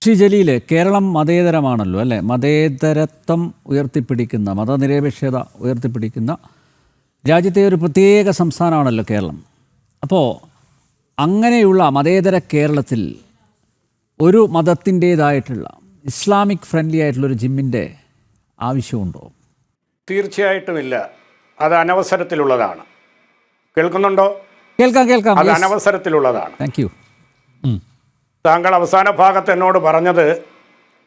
ശ്രീ ജലീൽ, കേരളം മതേതരമാണല്ലോ അല്ലേ? മതേതരത്വം ഉയർത്തിപ്പിടിക്കുന്ന, മതനിരപേക്ഷത ഉയർത്തിപ്പിടിക്കുന്ന രാജ്യത്തെ ഒരു പ്രത്യേക സംസ്ഥാനമാണല്ലോ കേരളം. അപ്പോൾ അങ്ങനെയുള്ള മതേതര കേരളത്തിൽ ഒരു മതത്തിൻ്റേതായിട്ടുള്ള ഇസ്ലാമിക് ഫ്രണ്ട്ലി ആയിട്ടുള്ളൊരു ജിമ്മിൻ്റെ ആവശ്യമുണ്ടോ? തീർച്ചയായിട്ടുമില്ല. അത് അനവസരത്തിലുള്ളതാണ്. കേൾക്കുന്നുണ്ടോ? കേൾക്കാം. അത് അനവസരത്തിലുള്ളതാണ്. Thank you. താങ്കൾ അവസാന ഭാഗത്ത് എന്നോട് പറഞ്ഞത്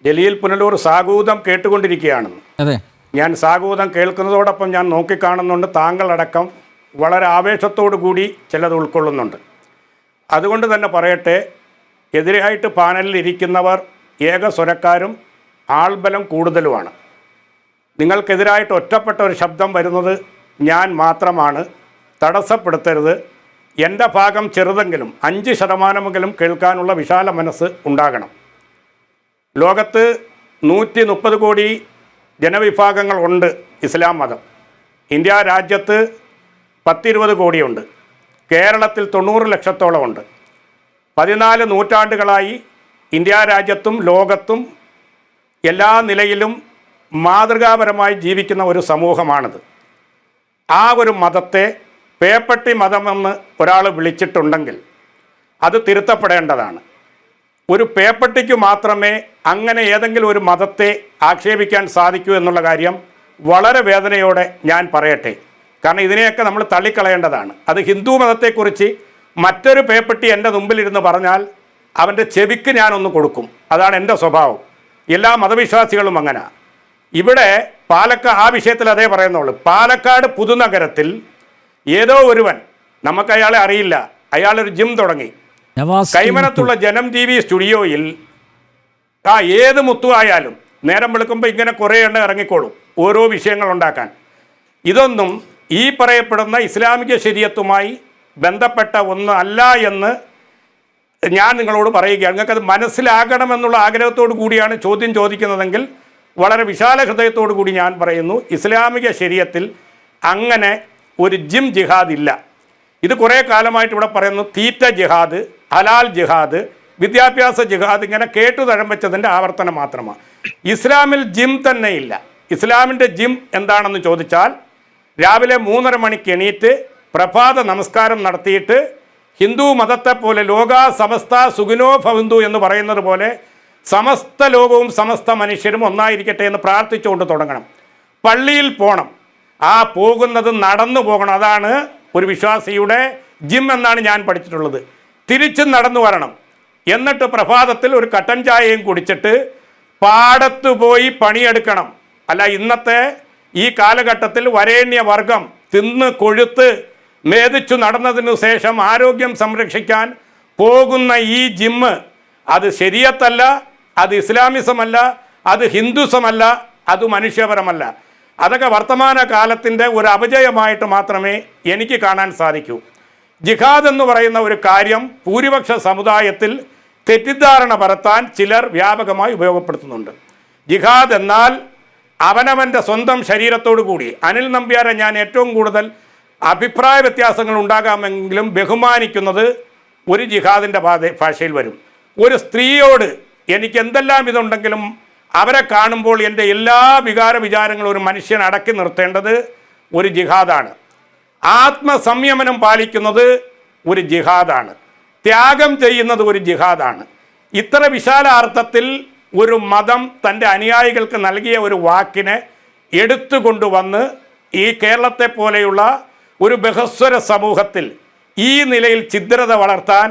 ജലീൽ പുനലൂർ സാഗൂതം കേട്ടുകൊണ്ടിരിക്കുകയാണെന്ന്. അതെ, ഞാൻ സാഗൂതം കേൾക്കുന്നതോടൊപ്പം ഞാൻ നോക്കിക്കാണുന്നുണ്ട്, താങ്കളടക്കം വളരെ ആവേശത്തോടു കൂടി ചിലത് ഉൾക്കൊള്ളുന്നുണ്ട്. അതുകൊണ്ട് തന്നെ പറയട്ടെ, എതിരായിട്ട് പാനലിൽ ഇരിക്കുന്നവർ ഏകസ്വരക്കാരും ആൾബലം കൂടുതലുമാണ്. നിങ്ങൾക്കെതിരായിട്ട് ഒറ്റപ്പെട്ട ഒരു ശബ്ദം വരുന്നത് ഞാൻ മാത്രമാണ്. തടസ്സപ്പെടുത്തരുത്. എൻ്റെ ഭാഗം ചെറുതെങ്കിലും 5% കേൾക്കാനുള്ള വിശാല മനസ്സ് ഉണ്ടാകണം. ലോകത്ത് 130 കോടി ജനവിഭാഗങ്ങൾ ഉണ്ട് ഇസ്ലാം മതം. ഇന്ത്യ രാജ്യത്ത് 10-20 കോടിയുണ്ട്. കേരളത്തിൽ 90 ലക്ഷത്തോളം ഉണ്ട്. 14 നൂറ്റാണ്ടുകളായി ഇന്ത്യ രാജ്യത്തും ലോകത്തും എല്ലാ നിലയിലും മാതൃകാപരമായി ജീവിക്കുന്ന ഒരു സമൂഹമാണിത്. ആ ഒരു മതത്തെ പേപ്പട്ടി മതമെന്ന് ഒരാൾ വിളിച്ചിട്ടുണ്ടെങ്കിൽ അത് തിരുത്തപ്പെടേണ്ടതാണ്. ഒരു പേപ്പട്ടിക്ക് മാത്രമേ അങ്ങനെ ഏതെങ്കിലും ഒരു മതത്തെ ആക്ഷേപിക്കാൻ സാധിക്കൂ എന്നുള്ള കാര്യം വളരെ വേദനയോടെ ഞാൻ പറയട്ടെ. കാരണം ഇതിനെയൊക്കെ നമ്മൾ തള്ളിക്കളയേണ്ടതാണ്. അത് ഹിന്ദു മതത്തെക്കുറിച്ച് മറ്റൊരു പേപ്പട്ടി എൻ്റെ മുമ്പിലിരുന്ന് പറഞ്ഞാൽ അവൻ്റെ ചെവിക്ക് ഞാനൊന്ന് കൊടുക്കും. അതാണ് എൻ്റെ സ്വഭാവം. എല്ലാ മതവിശ്വാസികളും അങ്ങനെ. ഇവിടെ ആ വിഷയത്തിൽ അതേ പറയുന്നുള്ളൂ. പാലക്കാട് പുതുനഗരത്തിൽ ഏതോ ഒരുവൻ, നമുക്ക് അയാളെ അറിയില്ല, അയാളൊരു ജിം തുടങ്ങി. കൈമനത്തുള്ള ജനം TV സ്റ്റുഡിയോയിൽ ഏത് മുത്തു ആയാലും നേരം വെളുക്കുമ്പോൾ ഇങ്ങനെ കുറേ എണ്ണം ഇറങ്ങിക്കോളും ഓരോ വിഷയങ്ങൾ ഉണ്ടാക്കാൻ. ഇതൊന്നും ഈ പറയപ്പെടുന്ന ഇസ്ലാമിക ശരീഅത്തുമായി ബന്ധപ്പെട്ട ഒന്ന് അല്ല എന്ന് ഞാൻ നിങ്ങളോട് പറയുകയാണ്. നിങ്ങൾക്കത് മനസ്സിലാകണമെന്നുള്ള ആഗ്രഹത്തോടു കൂടിയാണ് ചോദ്യം ചോദിക്കുന്നതെങ്കിൽ വളരെ വിശാല ഹൃദയത്തോടു കൂടി ഞാൻ പറയുന്നു, ഇസ്ലാമിക ശരീഅത്തിൽ അങ്ങനെ ഒരു ജിം ജിഹാദ് ഇല്ല. ഇത് കുറേ കാലമായിട്ട് ഇവിടെ പറയുന്നു തീറ്റ ജിഹാദ്, ഹലാൽ ജിഹാദ്, വിദ്യാഭ്യാസ ജിഹാദ്, ഇങ്ങനെ കേട്ടു തഴമ്പച്ചതിൻ്റെ ആവർത്തനം മാത്രമാണ്. ഇസ്ലാമിൽ ജിം തന്നെ ഇല്ല. ഇസ്ലാമിൻ്റെ ജിം എന്താണെന്ന് ചോദിച്ചാൽ രാവിലെ 3:30 മണിക്ക് എണീറ്റ് പ്രഭാത നമസ്കാരം നടത്തിയിട്ട് ഹിന്ദു മതത്തെപ്പോലെ ലോക സമസ്ത സുഖിനോ ഭവന്തു എന്ന് പറയുന്നത് പോലെ സമസ്ത ലോകവും സമസ്ത മനുഷ്യരും ഒന്നായിരിക്കട്ടെ എന്ന് പ്രാർത്ഥിച്ചുകൊണ്ട് തുടങ്ങണം. പള്ളിയിൽ പോകണം. ആ പോകുന്നത് നടന്നു പോകണം. അതാണ് ഒരു വിശ്വാസിയുടെ ജിം എന്നാണ് ഞാൻ പഠിച്ചിട്ടുള്ളത്. തിരിച്ചും നടന്നു വരണം. എന്നിട്ട് പ്രഭാതത്തിൽ ഒരു കട്ടൻ ചായയും കുടിച്ചിട്ട് പാടത്ത് പോയി പണിയെടുക്കണം. അല്ല, ഇന്നത്തെ ഈ കാലഘട്ടത്തിൽ വരേണ്യവർഗം തിന്ന് കൊഴുത്ത് മേധിച്ചു നടന്നതിനു ശേഷം ആരോഗ്യം സംരക്ഷിക്കാൻ പോകുന്ന ഈ ജിമ്മ് അത് ശരിയത്തല്ല, അത് ഇസ്ലാമിസമല്ല, അത് ഹിന്ദുസമല്ല, അത് മനുഷ്യപരമല്ല. അതൊക്കെ വർത്തമാന കാലത്തിൻ്റെ ഒരു അപജയമായിട്ട് മാത്രമേ എനിക്ക് കാണാൻ സാധിക്കൂ. ജിഹാദ് എന്ന് പറയുന്ന ഒരു കാര്യം ഭൂരിപക്ഷ സമുദായത്തിൽ തെറ്റിദ്ധാരണ പരത്താൻ ചിലർ വ്യാപകമായി ഉപയോഗപ്പെടുത്തുന്നുണ്ട്. ജിഹാദ് എന്നാൽ അവനവൻ്റെ സ്വന്തം ശരീരത്തോടു കൂടി, അനിൽ നമ്പ്യാരെ ഞാൻ ഏറ്റവും കൂടുതൽ അഭിപ്രായ വ്യത്യാസങ്ങൾ ഉണ്ടാകാമെങ്കിലും ബഹുമാനിക്കുന്നത് ഒരു ജിഹാദിൻ്റെ ഭാഷയിൽ വരും. ഒരു സ്ത്രീയോട് എനിക്ക് എന്തെല്ലാം ഇതുണ്ടെങ്കിലും അവരെ കാണുമ്പോൾ എൻ്റെ എല്ലാ വിചാരങ്ങളും ഒരു മനുഷ്യൻ അടക്കി നിർത്തേണ്ടത് ഒരു ജിഹാദാണ്. ആത്മസംയമനം പാലിക്കുന്നത് ഒരു ജിഹാദാണ്. ത്യാഗം ചെയ്യുന്നത് ഒരു ജിഹാദാണ്. ഇത്ര വിശാലാർത്ഥത്തിൽ ഒരു മതം തൻ്റെ അനുയായികൾക്ക് നൽകിയ ഒരു വാക്കിനെ എടുത്തുകൊണ്ടുവന്ന് ഈ കേരളത്തെ പോലെയുള്ള ഒരു ബഹസ്വര സമൂഹത്തിൽ ഈ നിലയിൽ ഛിദ്രത വളർത്താൻ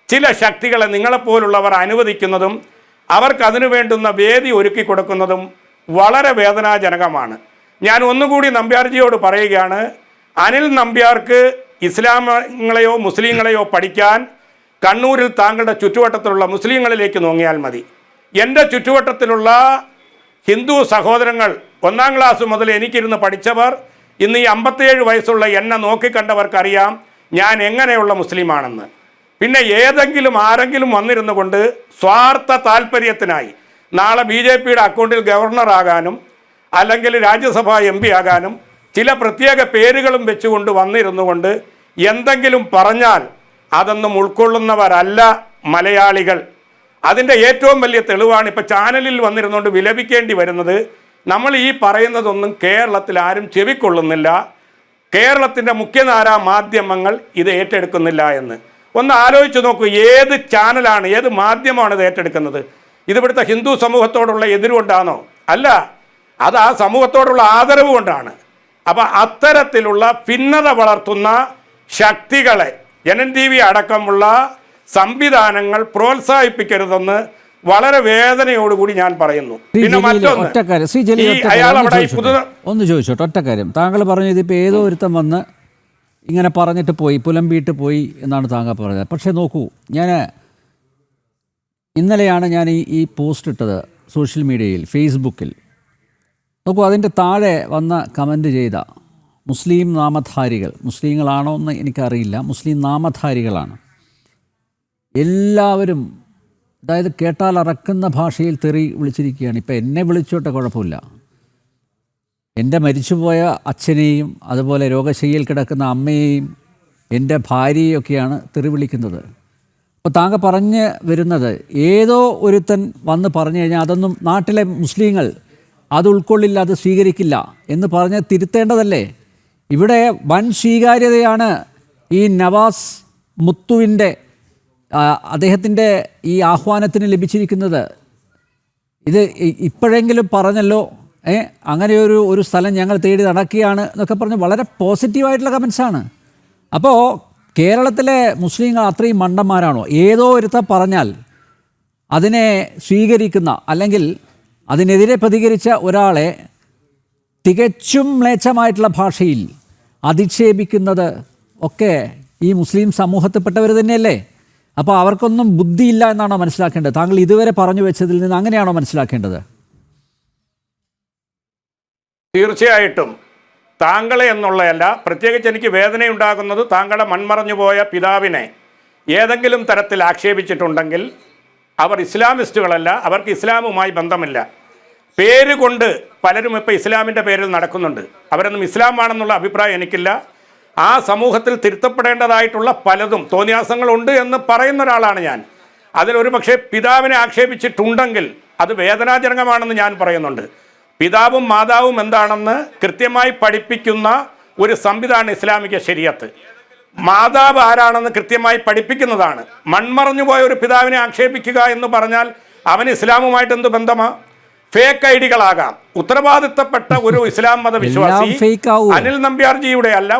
ചില ശക്തികളെ നിങ്ങളെപ്പോലുള്ളവർ അനുവദിക്കുന്നതും അവർക്ക് അതിനു വേണ്ടുന്ന വേദി ഒരുക്കി കൊടുക്കുന്നതും വളരെ വേദനാജനകമാണ്. ഞാൻ ഒന്നുകൂടി നമ്പ്യാർജിയോട് പറയുകയാണ്, അനിൽ നമ്പ്യാർക്ക് ഇസ്ലാമങ്ങളെയോ മുസ്ലിങ്ങളെയോ പഠിക്കാൻ കണ്ണൂരിൽ താങ്കളുടെ ചുറ്റുവട്ടത്തിലുള്ള മുസ്ലിങ്ങളിലേക്ക് നോങ്ങിയാൽ മതി. എൻ്റെ ചുറ്റുവട്ടത്തിലുള്ള ഹിന്ദു സഹോദരങ്ങൾ 1-ാം ക്ലാസ് മുതൽ എനിക്കിരുന്ന് പഠിച്ചവർ ഇന്ന് ഈ 57 വയസ്സുള്ള എന്നെ നോക്കിക്കണ്ടവർക്കറിയാം ഞാൻ എങ്ങനെയുള്ള മുസ്ലിമാണെന്ന്. പിന്നെ ആരെങ്കിലും വന്നിരുന്നു കൊണ്ട് സ്വാർത്ഥ താല്പര്യത്തിനായി നാളെ BJPയുടെ അക്കൗണ്ടിൽ ഗവർണറാകാനും അല്ലെങ്കിൽ രാജ്യസഭാ MP ആകാനും ചില പ്രത്യേക പേരുകളും വെച്ചുകൊണ്ട് വന്നിരുന്നു കൊണ്ട് എന്തെങ്കിലും പറഞ്ഞാൽ അതൊന്നും ഉൾക്കൊള്ളുന്നവരല്ല മലയാളികൾ. അതിൻ്റെ ഏറ്റവും വലിയ തെളിവാണ് ഇപ്പോൾ ചാനലിൽ വന്നിരുന്നുകൊണ്ട് വിലപിക്കേണ്ടി വരുന്നത്. നമ്മൾ ഈ പറയുന്നതൊന്നും കേരളത്തിൽ ആരും ചെവിക്കൊള്ളുന്നില്ല, കേരളത്തിൻ്റെ മുഖ്യധാരാ മാധ്യമങ്ങൾ ഇത് ഏറ്റെടുക്കുന്നില്ല എന്ന്. ഒന്ന് ആലോചിച്ച് നോക്കൂ, ഏത് ചാനലാണ്, ഏത് മാധ്യമമാണ് ഇത് ഏറ്റെടുക്കുന്നത്? ഇതിവിടുത്തെ ഹിന്ദു സമൂഹത്തോടുള്ള എതിരുകൊണ്ടാണോ? അല്ല, അത് ആ സമൂഹത്തോടുള്ള ആദരവ് കൊണ്ടാണ്. അപ്പം അത്തരത്തിലുള്ള ഭിന്നത വളർത്തുന്ന ശക്തികളെ ജനൻ ടി വി അടക്കമുള്ള സംവിധാനങ്ങൾ പ്രോത്സാഹിപ്പിക്കരുതെന്ന് വളരെ വേദനയോടുകൂടി ഞാൻ പറയുന്നു. പിന്നെ മറ്റൊന്ന്, ഒന്ന് ചോദിച്ചോട്ടെ, ഒറ്റ കാര്യം. താങ്കൾ പറഞ്ഞു ഇതിപ്പോൾ ഏതോ ഒരുത്തം വന്ന് ഇങ്ങനെ പറഞ്ഞിട്ട് പോയി, പുലമ്പിയിട്ട് പോയി എന്നാണ് താങ്കൾ പറഞ്ഞത്. പക്ഷേ നോക്കൂ, ഇന്നലെയാണ് ഞാൻ ഈ പോസ്റ്റ് ഇട്ടത് സോഷ്യൽ മീഡിയയിൽ, ഫേസ്ബുക്കിൽ. നോക്കൂ, അതിൻ്റെ താഴെ വന്ന കമൻറ്റ് ചെയ്ത മുസ്ലിം നാമധാരികൾ, മുസ്ലിങ്ങളാണോ എന്ന് എനിക്കറിയില്ല, മുസ്ലിം നാമധാരികളാണ് എല്ലാവരും. അതായത് കേട്ടാൽ അറക്കുന്ന ഭാഷയിൽ തെറി വിളിച്ചിരിക്കുകയാണ്. ഇപ്പം എന്നെ വിളിച്ചോട്ടെ, കുഴപ്പമില്ല. എൻ്റെ മരിച്ചുപോയ അച്ഛനെയും അതുപോലെ രോഗശയ്യയിൽ കിടക്കുന്ന അമ്മയെയും എൻ്റെ ഭാര്യയൊക്കെയാണ് തെറി വിളിക്കുന്നത്. അപ്പോൾ താങ്കൾ പറഞ്ഞ് വരുന്നത് ഏതോ ഒരുത്തൻ വന്ന് പറഞ്ഞു കഴിഞ്ഞാൽ അതൊന്നും നാട്ടിലെ മുസ്ലിങ്ങൾ അത് ഉൾക്കൊള്ളില്ല, അത് സ്വീകരിക്കില്ല എന്ന് പറഞ്ഞ് തിരുത്തേണ്ടതല്ലേ? ഇവിടെ വൻ സ്വീകാര്യതയാണ് ഈ നവാസ് മുത്തുവിൻ്റെ അദ്ദേഹത്തിൻ്റെ ഈ ആഹ്വാനത്തിന് ലഭിച്ചിരിക്കുന്നത്. ഇത് ഇപ്പോഴെങ്കിലും പറഞ്ഞല്ലോ, അങ്ങനെ ഒരു സ്ഥലം ഞങ്ങൾ തേടി നടക്കുകയാണ് എന്നൊക്കെ പറഞ്ഞ് വളരെ പോസിറ്റീവായിട്ടുള്ള കമൻസാണ്. അപ്പോൾ കേരളത്തിലെ മുസ്ലിങ്ങൾ അത്രയും മണ്ടന്മാരാണോ? ഏതോ ഒരുത്തം പറഞ്ഞാൽ അതിനെ സ്വീകരിക്കുന്ന, അല്ലെങ്കിൽ അതിനെതിരെ പ്രതികരിച്ച ഒരാളെ തികച്ചും മ്ലേച്ഛമായിട്ടുള്ള ഭാഷയിൽ അധിക്ഷേപിക്കുന്നത് ഒക്കെ ഈ മുസ്ലിം സമൂഹത്തിൽപ്പെട്ടവർ തന്നെയല്ലേ? അപ്പോൾ അവർക്കൊന്നും ബുദ്ധിയില്ല എന്നാണോ മനസ്സിലാക്കേണ്ടത്? താങ്കൾ ഇതുവരെ പറഞ്ഞു വെച്ചതിൽ നിന്ന് അങ്ങനെയാണോ മനസ്സിലാക്കേണ്ടത്? തീർച്ചയായിട്ടും താങ്കളെ എന്നുള്ളതല്ല, പ്രത്യേകിച്ച് എനിക്ക് വേദനയുണ്ടാകുന്നത് താങ്കളുടെ മൺമറഞ്ഞുപോയ പിതാവിനെ ഏതെങ്കിലും തരത്തിൽ ആക്ഷേപിച്ചിട്ടുണ്ടെങ്കിൽ അവർ ഇസ്ലാമിസ്റ്റുകളല്ല, അവർക്ക് ഇസ്ലാമുമായി ബന്ധമില്ല. പേരുകൊണ്ട് പലരും ഇപ്പോൾ ഇസ്ലാമിൻ്റെ പേരിൽ നടക്കുന്നുണ്ട്. അവരൊന്നും ഇസ്ലാമാണെന്നുള്ള അഭിപ്രായം എനിക്കില്ല. ആ സമൂഹത്തിൽ തിരുത്തപ്പെടേണ്ടതായിട്ടുള്ള പലതും തോന്നിയാസങ്ങളുണ്ട് എന്ന് പറയുന്ന ഒരാളാണ് ഞാൻ. അതിലൊരു പക്ഷേ പിതാവിനെ ആക്ഷേപിച്ചിട്ടുണ്ടെങ്കിൽ അത് വേദനാജനകമാണെന്ന് ഞാൻ പറയുന്നുണ്ട്. പിതാവും മാതാവും എന്താണെന്ന് കൃത്യമായി പഠിപ്പിക്കുന്ന ഒരു സംവിധാനം ഇസ്ലാമിക ശരീഅത്ത്. മാതാവ് ആരാണെന്ന് കൃത്യമായി പഠിപ്പിക്കുന്നതാണ്. മൺമറഞ്ഞുപോയ ഒരു പിതാവിനെ ആക്ഷേപിക്കുക എന്ന് പറഞ്ഞാൽ അവന് ഇസ്ലാമുമായിട്ട് എന്ത് ബന്ധമാണ്? ഫേക്ക് ഐഡികളാകാം. ഉത്തരവാദിത്തപ്പെട്ട ഒരു ഇസ്ലാം മത വിശ്വാസി അനിൽ നമ്പ്യാർജിയുടെ അല്ല,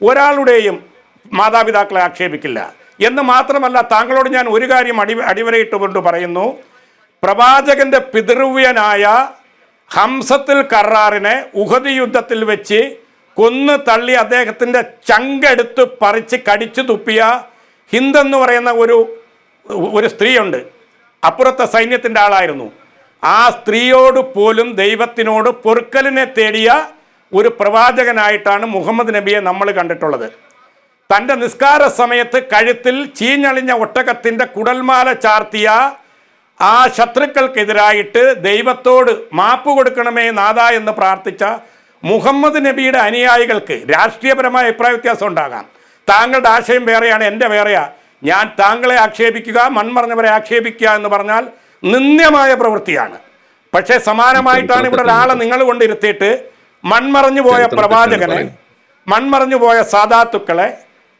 ഒരാളുടെയും മാതാപിതാക്കളെ ആക്ഷേപിക്കില്ല എന്ന് മാത്രമല്ല, താങ്കളോട് ഞാൻ ഒരു കാര്യം അടിവരയിട്ടുകൊണ്ട് പറയുന്നു. പ്രവാചകന്റെ പിതൃവ്യനായ ഹംസത്തുൽ കറാറിനെ ഉഹദ് യുദ്ധത്തിൽ വെച്ച് കൊന്നു തള്ളി അദ്ദേഹത്തിൻ്റെ ചങ്കെടുത്ത് പറിച്ച് കടിച്ചു തുപ്പിയ ഹിന്ദെന്ന് പറയുന്ന ഒരു സ്ത്രീയുണ്ട്. അപ്പുറത്തെ സൈന്യത്തിൻ്റെ ആളായിരുന്നു. ആ സ്ത്രീയോട് പോലും ദൈവത്തിനോട് പൊറുക്കലിനെ തേടിയ ഒരു പ്രവാചകനായിട്ടാണ് മുഹമ്മദ് നബിയെ നമ്മൾ കണ്ടിട്ടുള്ളത്. തൻ്റെ നിസ്കാര സമയത്ത് കഴുത്തിൽ ചീഞ്ഞളിഞ്ഞ ഒട്ടകത്തിൻ്റെ കുടൽമാല ചാർത്തിയ ആ ശത്രുക്കൾക്കെതിരായിട്ട് ദൈവത്തോട് മാപ്പ് കൊടുക്കണമേ നാഥ എന്ന് പ്രാർത്ഥിച്ച മുഹമ്മദ് നബിയുടെ അനുയായികൾക്ക് രാഷ്ട്രീയപരമായ അഭിപ്രായ വ്യത്യാസം ഉണ്ടാകാം. താങ്കളുടെ ആശയം വേറെയാണ്, എൻ്റെ വേറെയാ. ഞാൻ താങ്കളെ ആക്ഷേപിക്കുക, മൺമറഞ്ഞവരെ ആക്ഷേപിക്കുക എന്ന് പറഞ്ഞാൽ നിന്ദ്യമായ പ്രവൃത്തിയാണ്. പക്ഷേ സമാനമായിട്ടാണ് ഇവിടെ ഒരാളെ നിങ്ങൾ കൊണ്ടിരുത്തിയിട്ട് മൺമറഞ്ഞു പോയ പ്രവാചകനെ, മൺമറഞ്ഞു പോയ സാദാത്തുക്കളെ,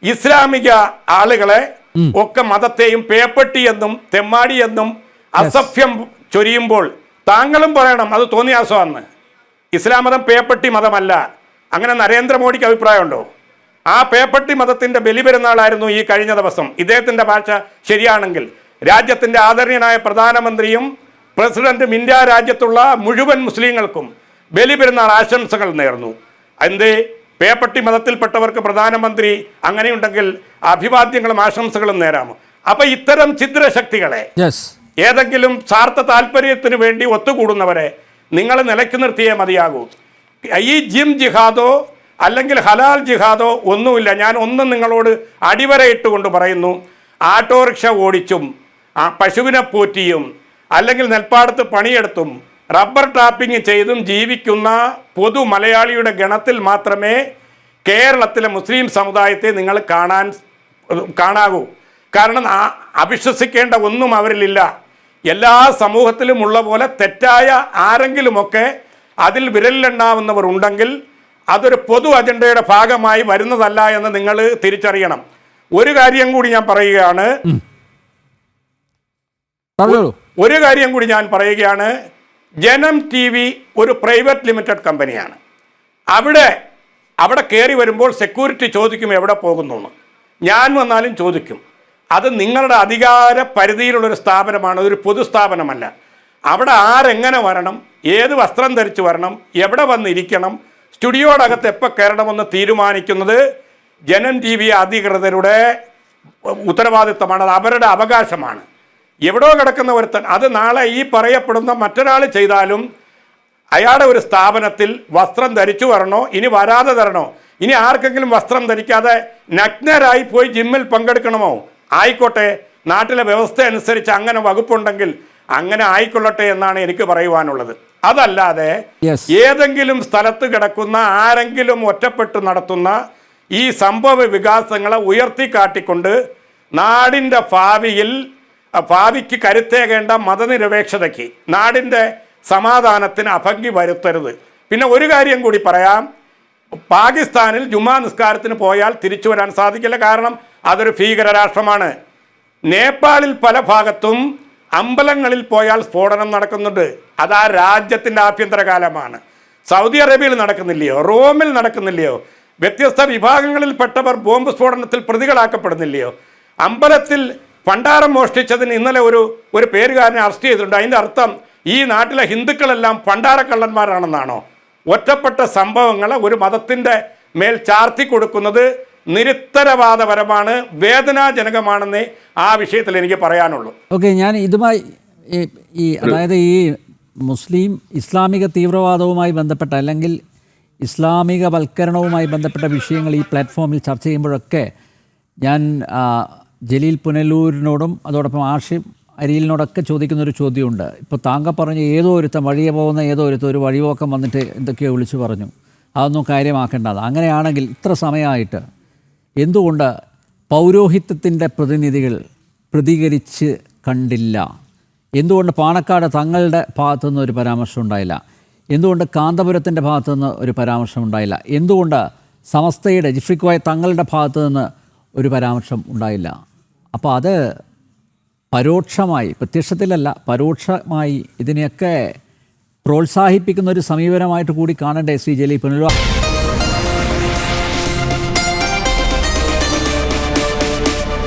ഇസ്ലാമിക ആളുകളെ ഒക്കെ മതത്തെയും പേപ്പട്ടി എന്നും തെമ്മാടി എന്നും അസഭ്യം ചൊരിയുമ്പോൾ താങ്കളും പറയണം അത് തോന്നിയാസമാണെന്ന്. ഇസ്ലാം മതം പേപ്പട്ടി മതമല്ല. അങ്ങനെ നരേന്ദ്രമോദിക്ക് അഭിപ്രായമുണ്ടോ? ആ പേപ്പട്ടി മതത്തിൻ്റെ ബലിപെരുന്നാളായിരുന്നു ഈ കഴിഞ്ഞ ദിവസം. ഇദ്ദേഹത്തിൻ്റെ ഭാഷ ശരിയാണെങ്കിൽ രാജ്യത്തിൻ്റെ ആദരണീയനായ പ്രധാനമന്ത്രിയും പ്രസിഡന്റും ഇന്ത്യ രാജ്യത്തുള്ള മുഴുവൻ മുസ്ലിങ്ങൾക്കും ബലിപെരുന്നാൾ ആശംസകൾ നേർന്നു. എന്തേ പേപ്പട്ടി മതത്തിൽപ്പെട്ടവർക്ക് പ്രധാനമന്ത്രി അങ്ങനെയുണ്ടെങ്കിൽ അഭിവാദ്യങ്ങളും ആശംസകളും നേരാമോ? അപ്പൊ ഇത്തരം ഛിദ്രശക്തികളെ, ഏതെങ്കിലും സ്വാർത്ഥ താല്പര്യത്തിന് വേണ്ടി ഒത്തുകൂടുന്നവരെ നിങ്ങൾ നിലയ്ക്ക് നിർത്തിയേ മതിയാകൂ. ഈ ജിഹാദോ അല്ലെങ്കിൽ ഹലാൽ ജിഹാദോ ഒന്നുമില്ല. ഞാൻ ഒന്നും നിങ്ങളോട് അടിവരയിട്ടുകൊണ്ട് പറയുന്നു. ആട്ടോറിക്ഷ ഓടിച്ചും പശുവിനെ പോറ്റിയും അല്ലെങ്കിൽ നെൽപ്പാടത്ത് പണിയെടുത്തും റബ്ബർ ടാപ്പിംഗ് ചെയ്തും ജീവിക്കുന്ന പൊതു മലയാളിയുടെ ഗണത്തിൽ മാത്രമേ കേരളത്തിലെ മുസ്ലിം സമുദായത്തെ നിങ്ങൾ കാണാവൂ. കാരണം അവിശ്വസിക്കേണ്ട ഒന്നും അവരിലില്ല. എല്ലാ സമൂഹത്തിലും ഉള്ള പോലെ തെറ്റായ ആരെങ്കിലുമൊക്കെ അതിൽ വിരലിലെണ്ണാവുന്നവർ ഉണ്ടെങ്കിൽ അതൊരു പൊതു അജണ്ടയുടെ ഭാഗമായി വരുന്നതല്ല എന്ന് നിങ്ങൾ തിരിച്ചറിയണം. ഒരു കാര്യം കൂടി ഞാൻ പറയുകയാണ്. ജനം TV ഒരു പ്രൈവറ്റ് ലിമിറ്റഡ് കമ്പനിയാണ്. അവിടെ കയറി വരുമ്പോൾ സെക്യൂരിറ്റി ചോദിക്കും എവിടെ പോകുന്നു എന്ന്. ഞാൻ വന്നാലും ചോദിക്കും. അത് നിങ്ങളുടെ അധികാര പരിധിയിലുള്ളൊരു സ്ഥാപനമാണ്, ഒരു പൊതുസ്ഥാപനമല്ല. അവിടെ ആരെങ്ങനെ വരണം, ഏത് വസ്ത്രം ധരിച്ച് വരണം, എവിടെ വന്നിരിക്കണം, സ്റ്റുഡിയോയുടെ അകത്ത് എപ്പോൾ കയറണമെന്ന് തീരുമാനിക്കുന്നത് ജനം TV അധികൃതരുടെ ഉത്തരവാദിത്തമാണ്. അത് അവരുടെ അവകാശമാണ്. എവിടോ കിടക്കുന്ന ഒരുത്തൻ അത് നാളെ ഈ പറയപ്പെടുന്ന മറ്റൊരാൾ ചെയ്താലും അയാളുടെ ഒരു സ്ഥാപനത്തിൽ വസ്ത്രം ധരിച്ചു വരണോ, ഇനി വരാതെ തരണോ, ഇനി ആർക്കെങ്കിലും വസ്ത്രം ധരിക്കാതെ നഗ്നരായി പോയി ജിമ്മിൽ പങ്കെടുക്കണമോ, ആയിക്കോട്ടെ. നാട്ടിലെ വ്യവസ്ഥ അനുസരിച്ച് അങ്ങനെ വകുപ്പുണ്ടെങ്കിൽ അങ്ങനെ ആയിക്കൊള്ളട്ടെ എന്നാണ് എനിക്ക് പറയുവാനുള്ളത്. അതല്ലാതെ ഏതെങ്കിലും സ്ഥലത്ത് കിടക്കുന്ന ആരെങ്കിലും ഒറ്റപ്പെട്ട് നടത്തുന്ന ഈ സംഭവ വികാസങ്ങളെ ഉയർത്തിക്കാട്ടിക്കൊണ്ട് നാടിൻ്റെ ഭാവിക്ക് കരുത്തേകേണ്ട മതനിരപേക്ഷതയ്ക്ക്, നാടിൻ്റെ സമാധാനത്തിന് അഭംഗി വരുത്തരുത്. പിന്നെ ഒരു കാര്യം കൂടി പറയാം. പാകിസ്ഥാനിൽ ജുമാ നിസ്കാരത്തിന് പോയാൽ തിരിച്ചു വരാൻ സാധിക്കില്ല, കാരണം അതൊരു ഭീകര രാഷ്ട്രമാണ്. നേപ്പാളിൽ പല ഭാഗത്തും അമ്പലങ്ങളിൽ പോയാൽ സ്ഫോടനം നടക്കുന്നുണ്ട്. അത് ആ രാജ്യത്തിൻ്റെ ആഭ്യന്തര കാലമാണ്. സൗദി അറേബ്യയിൽ നടക്കുന്നില്ലയോ, റോമിൽ നടക്കുന്നില്ലയോ, വ്യത്യസ്ത വിഭാഗങ്ങളിൽപ്പെട്ടവർ ബോംബ് സ്ഫോടനത്തിൽ പ്രതികളാക്കപ്പെടുന്നില്ലയോ? അമ്പലത്തിൽ പണ്ടാരം മോഷ്ടിച്ചതിന് ഇന്നലെ ഒരു പേരുകാരനെ അറസ്റ്റ് ചെയ്തിട്ടുണ്ട്. അതിൻ്റെ അർത്ഥം ഈ നാട്ടിലെ ഹിന്ദുക്കളെല്ലാം പണ്ടാരക്കള്ളന്മാരാണെന്നാണോ? ഒറ്റപ്പെട്ട സംഭവങ്ങൾ ഒരു മതത്തിൻ്റെ മേൽ ചാർത്തി കൊടുക്കുന്നത് നിരുത്തരവാദപരമാണ്, വേദനാജനകമാണെന്നേ ആ വിഷയത്തിൽ എനിക്ക് പറയാനുള്ളൂ. ഓക്കെ, ഞാൻ ഇതുമായി അതായത് ഈ ഇസ്ലാമിക തീവ്രവാദവുമായി ബന്ധപ്പെട്ട അല്ലെങ്കിൽ ഇസ്ലാമികവൽക്കരണവുമായി ബന്ധപ്പെട്ട വിഷയങ്ങൾ ഈ പ്ലാറ്റ്ഫോമിൽ ചർച്ച ചെയ്യുമ്പോഴൊക്കെ ഞാൻ ജലീൽ പുനലൂരിനോടും അതോടൊപ്പം ആഷിം അരിയിലിനോടൊക്കെ ചോദിക്കുന്നൊരു ചോദ്യമുണ്ട്. ഇപ്പോൾ താങ്കൾ പറഞ്ഞ ഏതോ ഒരുത്തം വഴിയെ പോകുന്ന ഒരു വഴിപോക്കം വന്നിട്ട് എന്തൊക്കെയോ വിളിച്ചു പറഞ്ഞു, അതൊന്നും കാര്യമാക്കേണ്ടത്. അങ്ങനെയാണെങ്കിൽ ഇത്ര സമയമായിട്ട് എന്തുകൊണ്ട് പൗരോഹിത്യത്തിൻ്റെ പ്രതിനിധികൾ പ്രതികരിച്ച് കണ്ടില്ല? എന്തുകൊണ്ട് പാണക്കാട് തങ്ങളുടെ ഭാഗത്തുനിന്ന് ഒരു പരാമർശം ഉണ്ടായില്ല? എന്തുകൊണ്ട് കാന്തപുരത്തിൻ്റെ ഭാഗത്തുനിന്ന് ഒരു പരാമർശം ഉണ്ടായില്ല? എന്തുകൊണ്ട് സമസ്തയുടെ ജിഫ്രിക്കോയ തങ്ങളുടെ ഭാഗത്തു നിന്ന് ഒരു പരാമർശം ഉണ്ടായില്ല? അപ്പോൾ അത് പരോക്ഷമായി, പ്രത്യക്ഷത്തിലല്ല പരോക്ഷമായി ഇതിനെയൊക്കെ പ്രോത്സാഹിപ്പിക്കുന്ന ഒരു സമീപനമായിട്ട് കൂടി കാണണ്ടേ ശ്രീ ജലീൽ പുനലൂർ?